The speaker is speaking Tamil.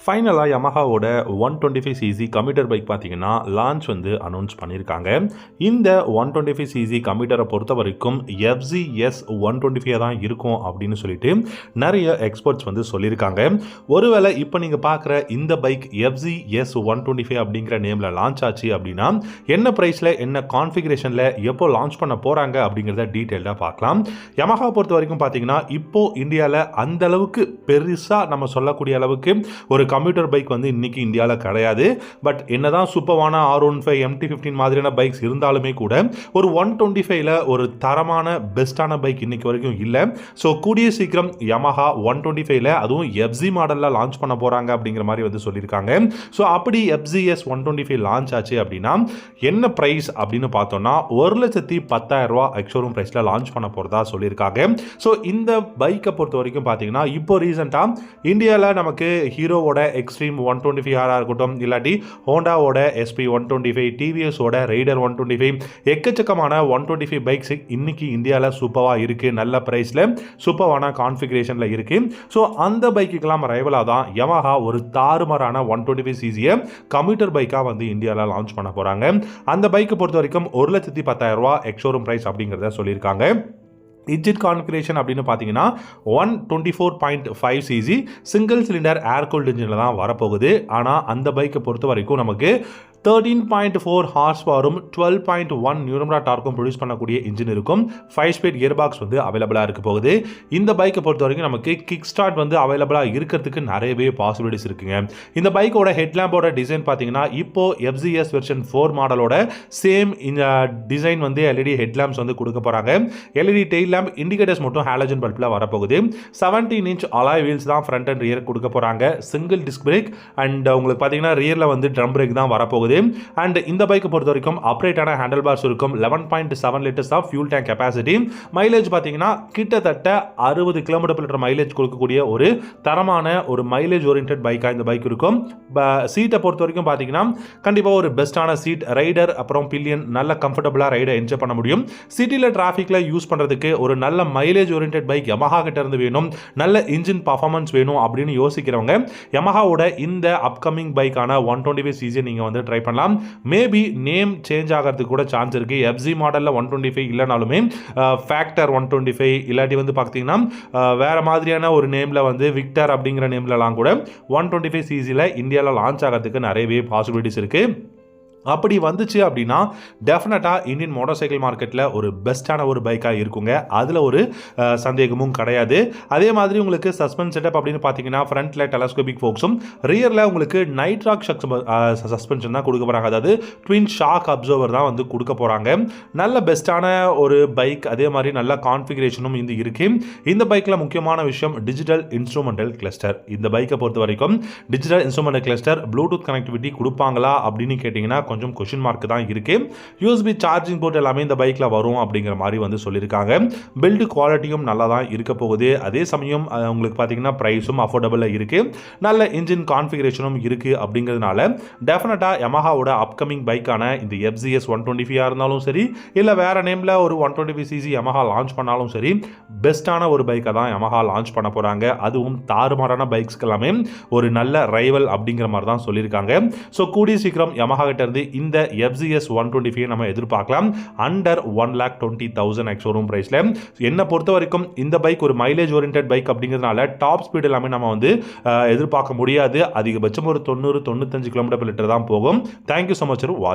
ஃபைனலாக யமஹாவோட 125cc கம்யூட்டர் பைக் பார்த்தீங்கன்னா லான்ச் வந்து அனௌன்ஸ் பண்ணியிருக்காங்க. இந்த 125cc கம்யூட்டரை பொறுத்த வரைக்கும் FZS 125 தான் இருக்கும் அப்படின்னு சொல்லிட்டு நிறைய எக்ஸ்பர்ட்ஸ் வந்து சொல்லியிருக்காங்க. ஒருவேளை இப்போ நீங்கள் பார்க்குற இந்த பைக் FZS 125 அப்படிங்கிற நேமில் லான்ச் ஆச்சு அப்படின்னா என்ன ப்ரைஸில் என்ன கான்ஃபிகரேஷனில் எப்போ லான்ச் பண்ண போகிறாங்க அப்படிங்கிறத டீட்டெயிலாக பார்க்கலாம். யமஹா பொறுத்த வரைக்கும் பார்த்தீங்கன்னா இப்போ இந்தியாவில் அந்த அளவுக்கு பெருசாக நம்ம சொல்லக்கூடிய அளவுக்கு ஒரு கம்ப்யூட்டர் பைக் வந்து இன்னைக்கு இந்தியாவில் கிடையாது. பட் என்னதான் சூப்பரான R15 MT-15 மாதிரியான பைக்ஸ் இருந்தாலுமே கூட ஒரு 125ல ஒரு தரமான பெஸ்டான பைக் இன்னைக்கு வரைக்கும் இல்லை. ஸோ கூடிய சீக்கிரம் யமஹா 125ல அதுவும் FZ மாடலில் லான்ச் பண்ண போகிறாங்க அப்படிங்கிற மாதிரி வந்து சொல்லியிருக்காங்க. ஸோ அப்படி FZS 125 லான்ச் ஆச்சு அப்படின்னா என்ன ப்ரைஸ் அப்படின்னு பார்த்தோம்னா 1,10,000 எக்ஸ்ஷோரூம் ப்ரைஸில் லான்ச் பண்ண போகிறதா சொல்லியிருக்காங்க. ஸோ இந்த பைக்கை பொறுத்த வரைக்கும் பார்த்தீங்கன்னா இப்போ ரீசெண்டாக இந்தியாவில் நமக்கு ஹீரோவோட எக்ஸ்ட்ரீம் 125R இருக்கட்டும், இல்லாட்டி ஹோண்டாவோட SP 125, டிவிஎஸோட ரைடர் 125, எக்கச்சக்கமான 125 பைக்ஸ் இன்னைக்கு இந்தியாவில் சூப்பராக இருக்குது. நல்ல ப்ரைஸில் சூப்பரான கான்ஃபிகரேஷனில் இருக்குது. ஸோ அந்த பைக்குக்கெல்லாம் ரைவலாக தான் யமஹா ஒரு தாறுமாறான 125cc கம்ப்யூட்டர் பைக்காக வந்து இந்தியாவில் லான்ச் பண்ண போகிறாங்க. அந்த பைக்கை பொறுத்த வரைக்கும் 1,10,000 எக்ஸ்ஷோரூம் ப்ரைஸ் அப்படிங்கிறத சொல்லியிருக்காங்க. இன்ஜின் கான்ஃபிகரேஷன் அப்படின்னு பார்த்தீங்கன்னா 124.5cc சிங்கிள் சிலிண்டர் ஏர் கூல்டு இன்ஜினில் தான் வரப்போகுது. ஆனால் அந்த பைக்கை பொறுத்த வரைக்கும் நமக்கு 13.4 ஹார்ஸ் பவரும் 12.1 நியூட்டன் டார்க்கும் ப்ரொடியூஸ் பண்ணக்கூடிய இன்ஜின் இருக்கும். 5 ஸ்பீட் கியர் பாக்ஸ் வந்து அவைலபிளாக இருக்க போகுது. இந்த பைக்கை பொறுத்த வரைக்கும் நமக்கு கிக் ஸ்டார்ட் வந்து அவைலபிளாக இருக்கிறதுக்கு நிறையவே பாசிபிலிட்டிஸ் இருக்குங்க. இந்த பைக்கோட ஹெட்லாம்போட டிசைன் பார்த்தீங்கன்னா இப்போ FZS வெர்ஷன் 4 மாடலோட சேம் இந்த டிசைன் வந்து LED ஹெட்லாம்ப்ஸ் வந்து கொடுக்க போகிறாங்க. LED டெயில் லேம்ப், இண்டிகேட்டர்ஸ் மட்டும் ஹாலஜன் பல்பில் வரப்போகுது. 17 இன்ச் அலாய் வீல்ஸ் தான் ஃப்ரண்ட் அண்ட் ரியர் கொடுக்க போகிறாங்க. சிங்கிள் டிஸ்க் பிரேக் அண்ட் உங்களுக்கு பார்த்தீங்கன்னா ரியரில் வந்து ட்ரம் பிரேக் தான் வரப்போகுது. அண்ட் இந்த பைக்கை பொறுத்த வரைக்கும் அப்ரேட்டான ஹேண்டில் பார்ஸ் இருக்கும். 11.7 litres of fuel tank capacity. Mileage பார்த்தீங்கன்னா கிட்டத்தட்ட 60 km/லிட்டர் மைலேஜ் கொடுக்கக்கூடிய ஒரு தரமான ஒரு மைலேஜ் ஓரியன்ட் பைக்காக இந்த பைக் இருக்கும். சீட்டை பொறுத்த வரைக்கும் பார்த்தீங்கன்னா கண்டிப்பாக ஒரு பெஸ்ட்டான சீட், ரைடர் அப்புறம் பில்லியன் நல்ல கம்ஃபர்டபுளாக ரைடை என்ஜாய் பண்ண முடியும். சிட்டியில் டிராஃபிக்கில் யூஸ் பண்ணுறதுக்கு ஒரு நல்ல மைலேஜ் ஓரியன்ட் பைக் யமஹா கிட்ட இருந்து வேணும், நல்ல இன்ஜின் பர்ஃபார்மன்ஸ் வேணும் அப்படின்னு யோசிக்கிறவங்க யமஹாவோட இந்த அப்கமிங் பைக்கான 125cc நீங்கள் வந்து ட்ரை பண்ணலாம். மேபி நேம் சேஞ்ச் ஆகிறதுக்கு கூட சான்ஸ் இருக்கு. FZ மாடலில் 125 இல்லைனாலுமே ஃபேக்டர் 125 இல்லாட்டி வந்து பார்த்தீங்கன்னா வேற மாதிரியான ஒரு நேமில் வந்து விக்டர் அப்படிங்கிற நேம்லலாம் கூட 125cc இந்தியாவில் லான்ச் ஆகிறதுக்கு நிறையவே பாசிபிலிட்டிஸ் இருக்கு. அப்படி வந்துச்சு அப்படின்னா டெஃபினட்டாக இந்தியன் மோட்டார் சைக்கிள் மார்க்கெட்டில் ஒரு பெஸ்ட்டான ஒரு பைக்காக இருக்குங்க. அதில் ஒரு சந்தேகமும் கிடையாது. அதே மாதிரி உங்களுக்கு சஸ்பென்ஸ் செட்டப் அப்படின்னு பார்த்தீங்கன்னா ஃப்ரண்ட்டில் டெலஸ்கோபிக் ஃபோக்ஸும் ரியரில் உங்களுக்கு நைட்ராக் சஸ்பென்ஷன் தான் கொடுக்க போகிறாங்க. அதாவது ட்வின் ஷாக் அப்சர்வர் தான் வந்து கொடுக்க போகிறாங்க. நல்ல பெஸ்ட்டான ஒரு பைக், அதே மாதிரி நல்ல கான்ஃபிகரேஷனும் இது இருக்குது. இந்த பைக்கில் முக்கியமான விஷயம் டிஜிட்டல் இன்ஸ்ட்ருமெண்டல் கிளஸ்டர். இந்த பைக்கை பொறுத்த வரைக்கும் digital instrumental cluster Bluetooth connectivity கொடுப்பாங்களா அப்படின்னு கேட்டிங்கன்னா கொஞ்சம் கொஸ்டின் மார்க் தான் இருக்கு. USB சார்ஜிங் போர்ட் எல்லாமே இந்த பைக்கில் வரும் அப்படிங்கிற மாதிரி வந்து சொல்லியிருக்காங்க. பில்டு குவாலிட்டியும் நல்லா தான் இருக்க போகுது. அதே சமயம் உங்களுக்கு பார்த்தீங்கன்னா ப்ரைஸும் அஃபோர்டபுளாக இருக்கு. நல்ல இன்ஜின் கான்ஃபிகரேஷனும் இருக்கு. அப்படிங்கிறதுனால டெஃபினட்டாக யமஹாவோட அப்கமிங் பைக்கான இந்த FZS 125 இருந்தாலும் சரி, இல்லை வேற நேமில் ஒரு 125cc யமஹா லான்ச் பண்ணாலும் சரி, பெஸ்ட்டான ஒரு பைக்கை தான் யமஹா லான்ச் பண்ண போகிறாங்க. அதுவும் தாறுமாறான பைக்ஸ்க்கு எல்லாமே ஒரு நல்ல ரைவல் அப்படிங்கிற மாதிரி தான் சொல்லியிருக்காங்க. ஸோ கூடிய சீக்கிரம் யமஹா கிட்ட இருந்து இந்த FZS 125 நம்ம எதிர்பார்க்கலாம். அண்டர் 1,20,000 எக்ஸ்ஷோரூம் பிரைஸ்ல. என்ன பொறுத்த வரைக்கும் இந்த பைக் ஒரு மைலேஜ் ஓரியன்ட் பைக் அப்படிங்கிறதுனால டாப் ஸ்பீட் எல்லாமே நம்ம வந்து எதிர்பார்க்க முடியாது. அதிகபட்சம் ஒரு 90-95 km/லிட்டர் தான் போகும். தேங்க்யூ ஸோ மச் ஃபார் வாட்சிங்.